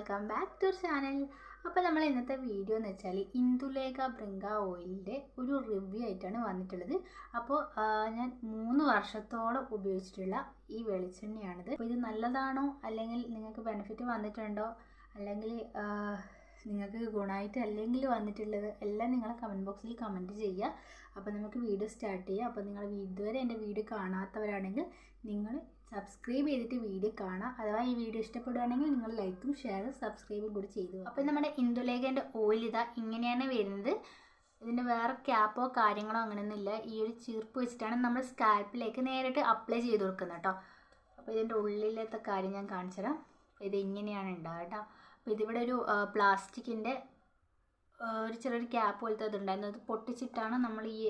Welcome back to channel. അപ്പോൾ നമ്മൾ ഇന്നത്തെ വീഡിയോ എന്ന് വെച്ചാൽ ഇന്ദുലേഖ ഭൃംഗ ഓയിലിൻ്റെ ഒരു റിവ്യൂ ആയിട്ടാണ് വന്നിട്ടുള്ളത്. അപ്പോൾ ഞാൻ 3 വർഷത്തോളം ഉപയോഗിച്ചിട്ടുള്ള ഈ വെളിച്ചെണ്ണയാണിത്. അപ്പോൾ ഇത് നല്ലതാണോ, അല്ലെങ്കിൽ നിങ്ങൾക്ക് ബെനിഫിറ്റ് വന്നിട്ടുണ്ടോ, അല്ലെങ്കിൽ നിങ്ങൾക്ക് ഗുണമായിട്ട് അല്ലെങ്കിൽ വന്നിട്ടുള്ളത് എല്ലാം നിങ്ങൾ കമൻറ്റ് ബോക്സിൽ കമൻറ്റ് ചെയ്യുക. അപ്പോൾ നമുക്ക് വീഡിയോ സ്റ്റാർട്ട് ചെയ്യാം. അപ്പോൾ നിങ്ങൾ ഇതുവരെ എൻ്റെ വീഡിയോ കാണാത്തവരാണെങ്കിൽ നിങ്ങൾ സബ്സ്ക്രൈബ് ചെയ്തിട്ട് വീഡിയോ കാണാം. അഥവാ ഈ വീഡിയോ ഇഷ്ടപ്പെടുകയാണെങ്കിൽ നിങ്ങൾ ലൈക്കും ഷെയറും സബ്സ്ക്രൈബും കൂടി ചെയ്തു. അപ്പോൾ നമ്മുടെ ഇന്ദുലേഖൻ്റെ ഓയിൽ ഇതാ ഇങ്ങനെയാണ് വരുന്നത്. ഇതിൻ്റെ വേറെ ക്യാപ്പോ കാര്യങ്ങളോ അങ്ങനെയൊന്നുമില്ല. ഈ ഒരു ചീർപ്പ് വെച്ചിട്ടാണ് നമ്മൾ സ്കാൽപ്പിലേക്ക് നേരിട്ട് അപ്ലൈ ചെയ്ത് കൊടുക്കുന്നത് കേട്ടോ. അപ്പോൾ ഇതിൻ്റെ ഉള്ളിലത്തെ കാര്യം ഞാൻ കാണിച്ചു തരാം. അപ്പോൾ ഇത് ഇങ്ങനെയാണ് ഉണ്ടാവുക കേട്ടോ. അപ്പോൾ ഇതിവിടെ ഒരു പ്ലാസ്റ്റിക്കിൻ്റെ ഒരു ചെറിയൊരു ക്യാപ്പ് പോലത്തെ ഇതുണ്ടായിരുന്നു. അത് പൊട്ടിച്ചിട്ടാണ് നമ്മൾ ഈ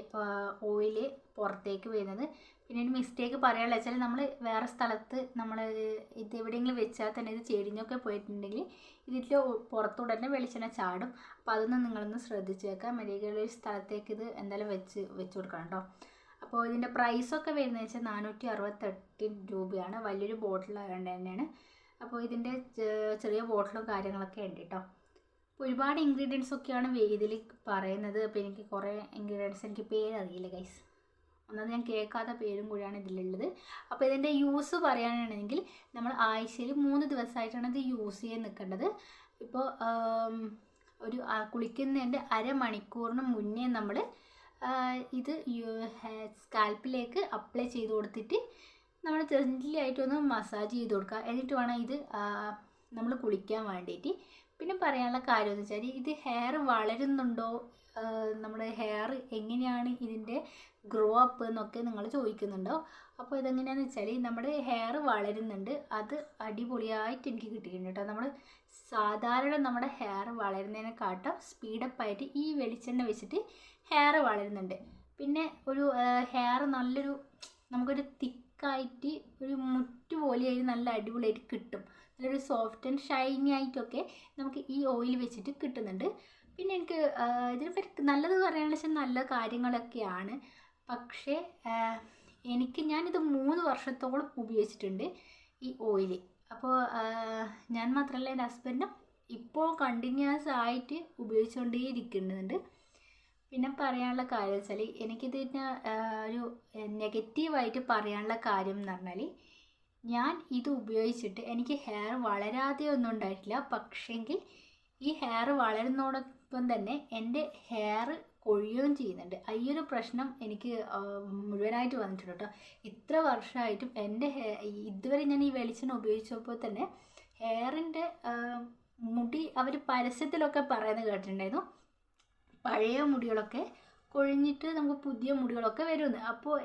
ഓയിൽ പുറത്തേക്ക് വരുന്നത്. പിന്നെ ഒരു മിസ്റ്റേക്ക് പറയാനുള്ള വെച്ചാൽ നമ്മൾ വേറെ സ്ഥലത്ത് നമ്മൾ ഇത് എവിടെയെങ്കിലും വെച്ചാൽ തന്നെ ഇത് ചെടിഞ്ഞൊക്കെ പോയിട്ടുണ്ടെങ്കിൽ ഇതിൽ പുറത്തൂടെ തന്നെ വെളിച്ചെണ്ണ ചാടും. അപ്പോൾ അതൊന്നും നിങ്ങളൊന്ന് ശ്രദ്ധിച്ച് വെക്കാം. മര്യാദയുള്ള ഒരു സ്ഥലത്തേക്ക് ഇത് എന്തായാലും വെച്ച് കൊടുക്കണം കേട്ടോ. അപ്പോൾ ഇതിൻ്റെ പ്രൈസൊക്കെ വരുന്നത് വെച്ചാൽ 468 രൂപയാണ്. വലിയൊരു ബോട്ടിലായതുകൊണ്ട് തന്നെയാണ്. അപ്പോൾ ഇതിൻ്റെ ചെറിയ ബോട്ടിലും കാര്യങ്ങളൊക്കെ ഉണ്ട് കേട്ടോ. ഒരുപാട് ഇൻഗ്രീഡിയൻസ് ഒക്കെയാണ് ഇതിൽ പറയുന്നത്. അപ്പോൾ എനിക്ക് കുറേ ഇൻഗ്രീഡിയൻസ് എനിക്ക് പേരറിയില്ല ഗൈസ്. ഒന്നത് ഞാൻ കേൾക്കാത്ത പേരും കൂടിയാണ് ഇതിലുള്ളത്. അപ്പോൾ ഇതിൻ്റെ യൂസ് പറയുകയാണെങ്കിൽ നമ്മൾ ആഴ്ചയിൽ 3 ദിവസമായിട്ടാണ് ഇത് യൂസ് ചെയ്യാൻ നിൽക്കേണ്ടത്. ഇപ്പോൾ ഒരു കുളിക്കുന്നതിൻ്റെ അരമണിക്കൂറിന് മുന്നേ നമ്മൾ ഇത് സ്കാൽപ്പിലേക്ക് അപ്ലൈ ചെയ്ത് കൊടുത്തിട്ട് നമ്മൾ ജെന്റിലായിട്ടൊന്ന് മസാജ് ചെയ്ത് കൊടുക്കുക. എന്നിട്ട് വേണം ഇത് നമ്മൾ കുളിക്കാൻ വേണ്ടിയിട്ട്. പിന്നെ പറയാനുള്ള കാര്യം എന്ന് വെച്ചാൽ ഇത് ഹെയർ വളരുന്നുണ്ടോ, നമ്മുടെ ഹെയർ എങ്ങനെയാണ് ഇതിൻ്റെ ഗ്രോ അപ്പ് എന്നൊക്കെ നിങ്ങൾ ചോദിക്കുന്നുണ്ടോ. അപ്പോൾ ഇതെങ്ങനെയാണെന്ന് വെച്ചാൽ നമ്മുടെ ഹെയർ വളരുന്നുണ്ട്. അത് അടിപൊളിയായിട്ട് എനിക്ക് കിട്ടിയിട്ടുണ്ട് കേട്ടോ. നമ്മൾ സാധാരണ നമ്മുടെ ഹെയർ വളരുന്നതിനെക്കാട്ടും സ്പീഡപ്പായിട്ട് ഈ വെളിച്ചെണ്ണ വെച്ചിട്ട് ഹെയർ വളരുന്നുണ്ട്. പിന്നെ ഒരു ഹെയർ നല്ലൊരു നമുക്കൊരു തിക്കായിട്ട് ഒരു മുറ്റ് പോലെയായി നല്ല അടിപൊളിയായിട്ട് കിട്ടും. നല്ലൊരു സോഫ്റ്റ് ആൻഡ് ഷൈനി ആയിട്ടൊക്കെ നമുക്ക് ഈ ഓയിൽ വെച്ചിട്ട് കിട്ടുന്നുണ്ട്. പിന്നെ എനിക്ക് ഇതിനെപ്പറ്റി നല്ലത് പറയാനുള്ള വെച്ചാൽ നല്ല കാര്യങ്ങളൊക്കെയാണ്. പക്ഷേ ഞാനിത് 3 വർഷത്തോളം ഉപയോഗിച്ചിട്ടുണ്ട് ഈ ഓയിൽ. അപ്പോൾ ഞാൻ മാത്രമല്ല എൻ്റെ ഹസ്ബൻഡും ഇപ്പോൾ കണ്ടിന്യൂസ് ആയിട്ട് ഉപയോഗിച്ചുകൊണ്ടേ ഇരിക്കുന്നുണ്ട്. പിന്നെ പറയാനുള്ള കാര്യം വെച്ചാൽ എനിക്കിതിന് ഒരു നെഗറ്റീവായിട്ട് പറയാനുള്ള കാര്യം എന്ന് പറഞ്ഞാൽ ഞാൻ ഇത് ഉപയോഗിച്ചിട്ട് എനിക്ക് ഹെയർ വളരാതെ ഒന്നും ഉണ്ടായിട്ടില്ല. പക്ഷേങ്കിൽ ഈ ഹെയർ വളരുന്നതോടൊപ്പം തന്നെ എൻ്റെ ഹെയർ കൊഴിയുകയും ചെയ്യുന്നുണ്ട്. ഈ ഒരു പ്രശ്നം എനിക്ക് മുഴുവനായിട്ട് വന്നിട്ടുണ്ട് കേട്ടോ. ഇത്ര വർഷമായിട്ടും എൻ്റെ ഇതുവരെ ഞാൻ ഈ വെളിച്ചെണ്ണ ഉപയോഗിച്ചപ്പോൾ തന്നെ ഹെയറിൻ്റെ മുടി അവർ പരസ്യത്തിലൊക്കെ പറയുന്നത് കേട്ടിട്ടുണ്ടായിരുന്നു, പഴയ മുടികളൊക്കെ കൊഴിഞ്ഞിട്ട് നമുക്ക് പുതിയ മുടികളൊക്കെ വരുമെന്ന്. അപ്പോൾ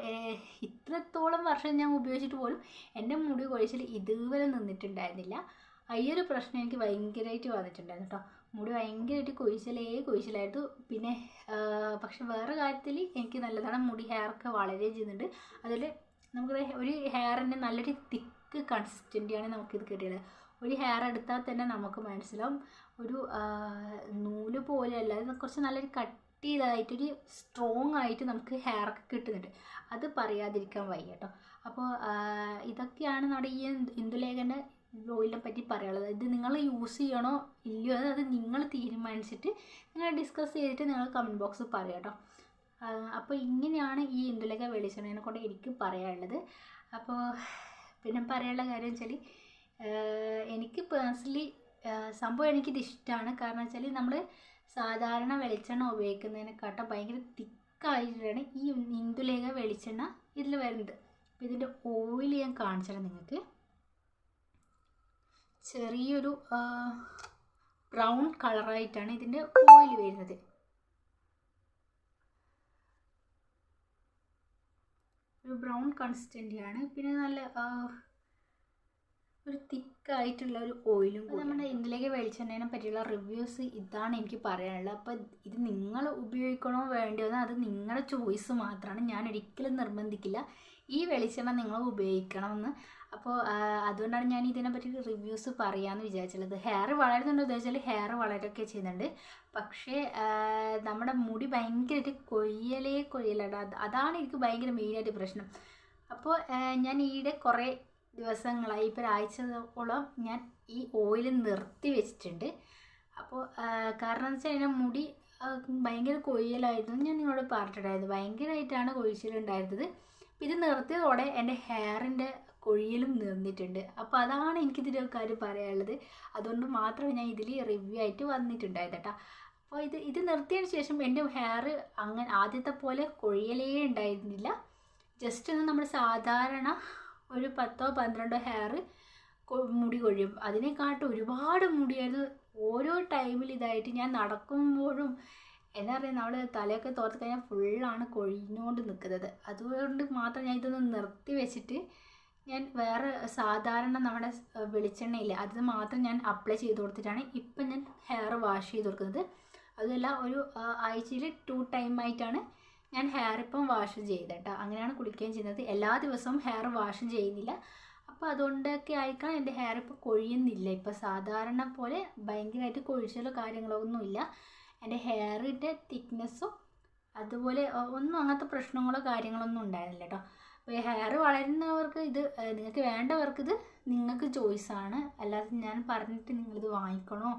ഇത്രത്തോളം വർഷം ഞാൻ ഉപയോഗിച്ചിട്ട് പോലും എൻ്റെ മുടി കൊഴിച്ചിൽ ഇതുവരെ നിന്നിട്ടുണ്ടായിരുന്നില്ല. ഈ ഒരു പ്രശ്നം എനിക്ക് ഭയങ്കരമായിട്ട് വന്നിട്ടുണ്ടായിരുന്നു കേട്ടോ. മുടി ഭയങ്കരമായിട്ട് കൊഴിച്ചിലായിരുന്നു. പിന്നെ പക്ഷെ വേറെ കാര്യത്തിൽ എനിക്ക് നല്ലതാണ്. മുടി ഹെയറൊക്കെ വളരെ ചെയ്യുന്നുണ്ട്. അതിൽ നമുക്ക് ഒരു ഹെയറിൻ്റെ നല്ലൊരു തിക്ക് കൺസിസ്റ്റൻ്റാണ് നമുക്കിത് കിട്ടിയത്. ഒരു ഹെയർ എടുത്താൽ തന്നെ നമുക്ക് മനസ്സിലാവും ഒരു നൂല് പോലെ അല്ലാതെ കുറച്ച് നല്ലൊരു കട്ടിയതായിട്ടൊരു സ്ട്രോങ് ആയിട്ട് നമുക്ക് ഹെയറൊക്കെ കിട്ടുന്നുണ്ട്. അത് പറയാതിരിക്കാൻ വയ്യ കേട്ടോ. അപ്പോൾ ഇതൊക്കെയാണ് നമ്മുടെ ഈ ഇന്ദുലേഖൻ്റെ ഓയിലിനെ പറ്റി പറയാനുള്ളത്. ഇത് നിങ്ങൾ യൂസ് ചെയ്യണോ ഇല്ലയോ അത് നിങ്ങൾ തീരുമാനിച്ചിട്ട് നിങ്ങൾ ഡിസ്കസ് ചെയ്തിട്ട് നിങ്ങൾ കമൻറ്റ് ബോക്സിൽ പറയാം കേട്ടോ. അപ്പോൾ ഇങ്ങനെയാണ് ഈ ഇന്ദുലേഖ വെളിച്ചെണ്ണയെ കൊണ്ട് എനിക്ക് പറയാനുള്ളത്. അപ്പോൾ പിന്നെ പറയാനുള്ള കാര്യം വെച്ചാൽ എനിക്ക് പേഴ്സണലി സംഭവം എനിക്കിത് ഇഷ്ടമാണ്. കാരണം വെച്ചാൽ നമ്മൾ സാധാരണ വെളിച്ചെണ്ണ ഉപയോഗിക്കുന്നതിനെക്കാട്ടും ഭയങ്കര തിക്കായിട്ടാണ് ഈ ഇന്ദുലേഖ വെളിച്ചെണ്ണ ഇതിൽ വരുന്നത്. അപ്പോൾ ഇതിൻ്റെ ഓയിൽ ഞാൻ കാണിച്ചുതരാം നിങ്ങൾക്ക്. ചെറിയൊരു ബ്രൗൺ കളറായിട്ടാണ് ഇതിൻ്റെ ഓയിൽ വരുന്നത്. ഒരു ബ്രൗൺ കൺസിസ്റ്റൻ്റാണ്. പിന്നെ നല്ല ഒരു തിക്കായിട്ടുള്ള ഒരു ഓയിലും കൂടി. നമ്മുടെ ഇന്ദുലേഖ വെളിച്ചെണ്ണയെ പറ്റിയുള്ള റിവ്യൂസ് ഇതാണ് എനിക്ക് പറയാനുള്ളത്. അപ്പോൾ ഇത് നിങ്ങൾ ഉപയോഗിക്കണോ വേണ്ടയോ അത് നിങ്ങളുടെ ചോയ്സ് മാത്രമാണ്. ഞാൻ ഒരിക്കലും നിർബന്ധിക്കില്ല ഈ വെളിച്ചെണ്ണ നിങ്ങൾ ഉപയോഗിക്കണമെന്ന്. അപ്പോൾ അതുകൊണ്ടാണ് ഞാൻ ഇതിനെപ്പറ്റി റിവ്യൂസ് പറയാമെന്ന് വിചാരിച്ചുള്ളത്. ഹെയർ വളരുന്നുണ്ടോ ഉദ്ദേശിച്ചാൽ ഹെയർ വളരൊക്കെ ചെയ്യുന്നുണ്ട്. പക്ഷേ നമ്മുടെ മുടി ഭയങ്കരമായിട്ട് കൊഴിയലാണ്. അതാണ് എനിക്ക് ഭയങ്കര മെയിനായിട്ട് പ്രശ്നം. അപ്പോൾ ഞാൻ ഈയിടെ കുറേ ദിവസങ്ങളായി, ഇപ്പോൾ ഒരാഴ്ചയോളം ഞാൻ ഈ ഓയിൽ നിർത്തി വെച്ചിട്ടുണ്ട്. അപ്പോൾ കാരണം എന്ന് വെച്ചാൽ എൻ്റെ മുടി ഭയങ്കര കൊഴിയലായിരുന്നു. ഞാൻ നിങ്ങളോട് പറഞ്ഞിട്ടുണ്ടായിരുന്നു, ഭയങ്കരമായിട്ടാണ് കൊഴിച്ചിലുണ്ടായിരുന്നത്. ഇത് നിർത്തിയതോടെ എൻ്റെ ഹെയറിൻ്റെ കൊഴിയലും നിന്നിട്ടുണ്ട്. അപ്പോൾ അതാണ് എനിക്കിതിൻ്റെ കാര്യം പറയാനുള്ളത്. അതുകൊണ്ട് മാത്രമേ ഞാൻ ഇതിൽ റിവ്യൂ ആയിട്ട് വന്നിട്ടുണ്ടായത് കേട്ടോ. അപ്പോൾ ഇത് നിർത്തിയതിന് ശേഷം എൻ്റെ ഹെയർ അങ്ങനെ ആദ്യത്തെ പോലെ കൊഴിയലേ ഉണ്ടായിരുന്നില്ല. ജസ്റ്റ് ഒന്ന് നമ്മൾ സാധാരണ ഒരു 10-12 ഹെയർ മുടി കൊഴിയും, അതിനെക്കാട്ടും ഒരുപാട് മുടിയായിരുന്നു. ഓരോ ടൈമിൽ ഇതായിട്ട് ഞാൻ നടക്കുമ്പോഴും എന്താ പറയുക, നമ്മൾ തലയൊക്കെ തോർത്ത് കഴിഞ്ഞാൽ ഫുള്ളാണ് കൊഴിഞ്ഞുകൊണ്ട് നിൽക്കുന്നത്. അതുകൊണ്ട് മാത്രം ഞാൻ ഇതൊന്ന് നിർത്തി വെച്ചിട്ട് ഞാൻ വേറെ സാധാരണ നമ്മുടെ വെളിച്ചെണ്ണയില്ല, അത് മാത്രം ഞാൻ അപ്ലൈ ചെയ്ത് കൊടുത്തിട്ടാണ് ഇപ്പം ഞാൻ ഹെയർ വാഷ് ചെയ്ത് കൊടുക്കുന്നത്. അതുമല്ല, ഒരു ആഴ്ചയിൽ 2 ടൈമായിട്ടാണ് ഞാൻ ഹെയർ ഇപ്പം വാഷ് ചെയ്തേട്ടോ. അങ്ങനെയാണ് കുളിക്കുകയും ചെയ്യുന്നത്. എല്ലാ ദിവസവും ഹെയർ വാഷും ചെയ്യുന്നില്ല. അപ്പോൾ അതുകൊണ്ടൊക്കെ ആയിക്കാണ് എൻ്റെ ഹെയർ ഇപ്പോൾ കൊഴിയുന്നില്ല. ഇപ്പോൾ സാധാരണ പോലെ ഭയങ്കരമായിട്ട് കൊഴിച്ചലോ കാര്യങ്ങളോ ഒന്നുമില്ല. എൻ്റെ ഹെയറിൻ്റെ തിക്നെസ്സും അതുപോലെ ഒന്നും അങ്ങനത്തെ പ്രശ്നങ്ങളോ കാര്യങ്ങളൊന്നും ഉണ്ടായിരുന്നില്ല കേട്ടോ. അപ്പോൾ ഈ ഹെയർ വളരുന്നവർക്ക് ഇത്, നിങ്ങൾക്ക് വേണ്ടവർക്ക് ഇത് നിങ്ങൾക്ക് ചോയ്സാണ്. അല്ലാതെ ഞാൻ പറഞ്ഞിട്ട് നിങ്ങളിത് വാങ്ങിക്കണോ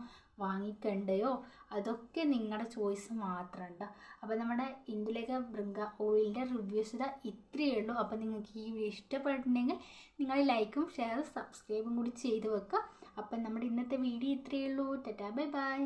വാങ്ങിക്കണ്ടയോ അതൊക്കെ നിങ്ങളുടെ ചോയ്സ് മാത്രം കേട്ടോ. അപ്പോൾ നമ്മുടെ ഇന്ദുലേഖ ഭൃംഗ ഓയിലിൻ്റെ റിവ്യൂസ് ഇത്രയേ ഉള്ളൂ. അപ്പോൾ നിങ്ങൾക്ക് ഈ വീഡിയോ ഇഷ്ടപ്പെട്ടിട്ടുണ്ടെങ്കിൽ നിങ്ങൾ ലൈക്കും ഷെയറും സബ്സ്ക്രൈബും കൂടി ചെയ്ത് വെക്കുക. അപ്പം നമ്മുടെ ഇന്നത്തെ വീഡിയോ ഇത്രയേ ഉള്ളൂ. Tata bye bye.